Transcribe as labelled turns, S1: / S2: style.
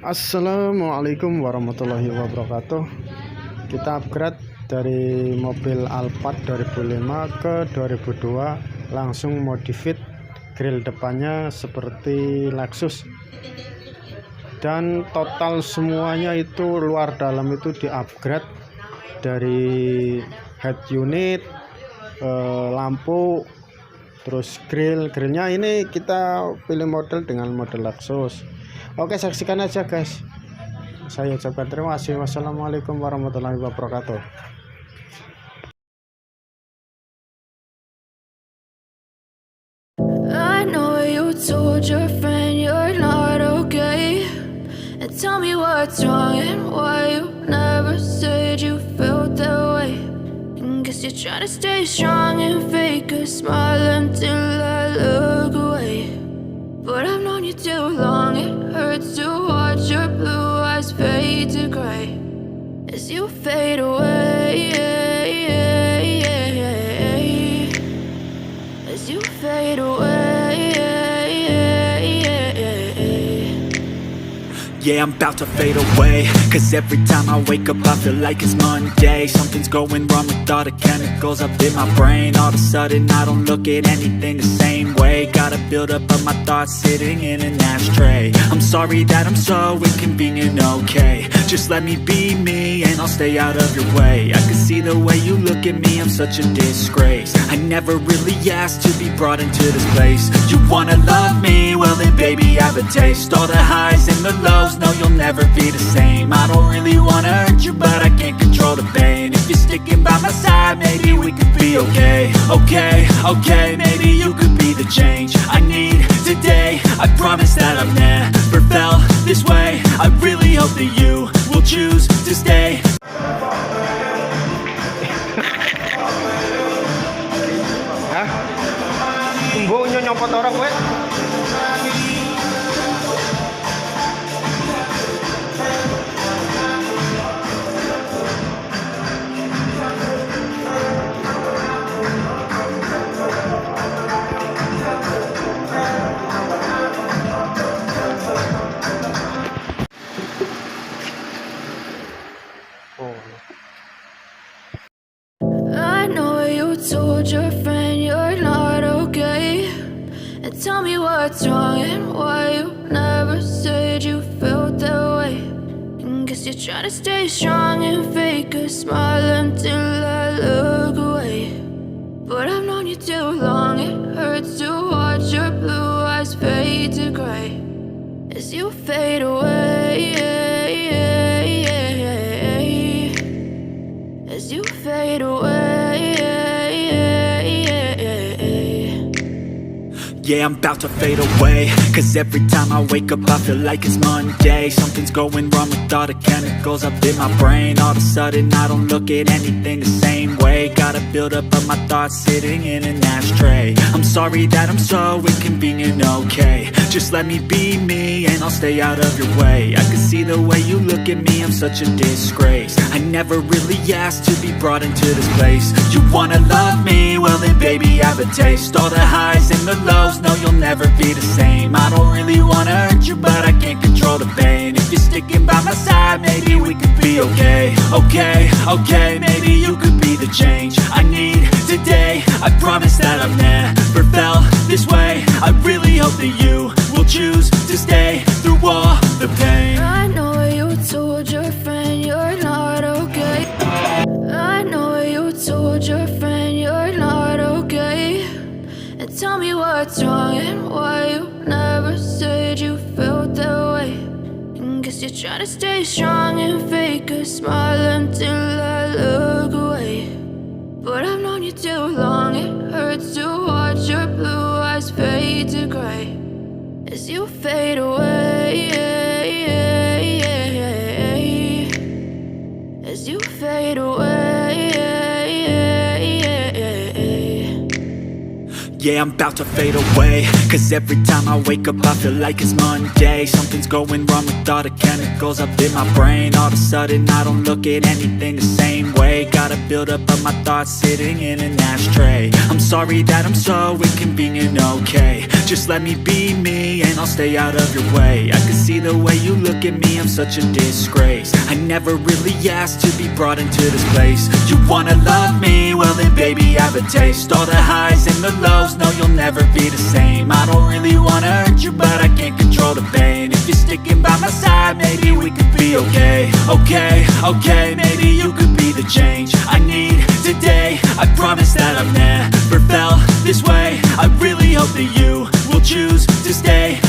S1: Assalamualaikum warahmatullahi wabarakatuh. Kita upgrade dari mobil Alphard 2005 ke 2002, langsung modifit grill depannya seperti Lexus, dan total semuanya itu luar dalam itu di upgrade, dari head unit, lampu, terus grillnya ini kita pilih model dengan model Lexus. Oke, saksikan aja guys. Saya ucapkan terima kasih. Wassalamualaikum warahmatullahi wabarakatuh.
S2: I know you told your friend you're not okay, and tell me what's wrong and why you never said you felt that way. And guess you're trying to stay strong and fake a smile until I look away. But I've known you too long, it hurts to watch your blue eyes fade to gray as you fade away, as you fade away.
S3: Yeah, I'm about to fade away, cause every time I wake up I feel like it's Monday. Something's going wrong with all the chemicals up in my brain. All of a sudden I don't look at anything the same way. Gotta build up of my thoughts sitting in an ashtray. I'm sorry that I'm so inconvenient, okay. Just let me be me and I'll stay out of your way. I can see the way you look at me, I'm such a disgrace. I never really asked to be brought into this place. You wanna love me? Well then baby have a taste. All the highs and the lows, no, you'll never be the same. I don't really wanna hurt you, but I can't control the pain. If you're sticking by my side, maybe we could be okay. Okay, maybe you could be the change I need today. I promise that I've never felt this way. I really hope that you will choose to stay.
S1: Hah? Tunggu nyopot orang gue.
S2: I know you told your friend you're not okay, and tell me what's wrong and why you never said you felt that way. And guess you're trying to stay strong and fake a smile until I look away. But I've known you too long, it hurts to watch your blue eyes fade to gray as you fade away, as you fade away.
S3: Yeah, I'm about to fade away, cause every time I wake up I feel like it's Monday. Something's going wrong with all the chemicals up in my brain. All of a sudden I don't look at anything the same way. Gotta build up of my thoughts sitting in an ashtray. I'm sorry that I'm so inconvenient, okay. Just let me be me and I'll stay out of your way. I can see the way you look at me, I'm such a disgrace. I never really asked to be brought into this place. You wanna love me? Well then baby have a taste. All the highs and the lows, no, you'll never be the same. I don't really wanna hurt you, but I can't control the pain. If you're sticking by my side, maybe we could be okay. Okay, maybe you could be the change I need today. I promise that I've never felt this way. I really hope that you will choose to stay through all the pain.
S2: I know you told your friend you're not okay. I know you told your friend you're not okay, and tell me what's wrong and why you never said you felt that way. And guess you're trying to stay strong and fake a smile until I look away. But I've known you too long, it hurts to watch your blue eyes fade to gray as you fade away, as you fade away.
S3: Yeah, yeah, I'm about to fade away. Cause every time I wake up I feel like it's Monday. Something's going wrong with all the chemicals up in my brain. All of a sudden I don't look at anything the same way. Gotta build up of my thoughts sitting in an ashtray. I'm sorry that I'm so inconvenient, okay. Just let me be me and I'll stay out of your way. I can see the way you look at me, I'm such a disgrace. I never really asked to be brought into this place. You wanna love me? Well then baby, have a taste. All the highs and the lows, no you'll never be the same. I don't really wanna hurt you, but I can't control the pain. If you're sticking by my side, maybe we could be okay. Okay, maybe you could be the change I need today. I promise that I've never felt this way. I really hope that you will choose to stay.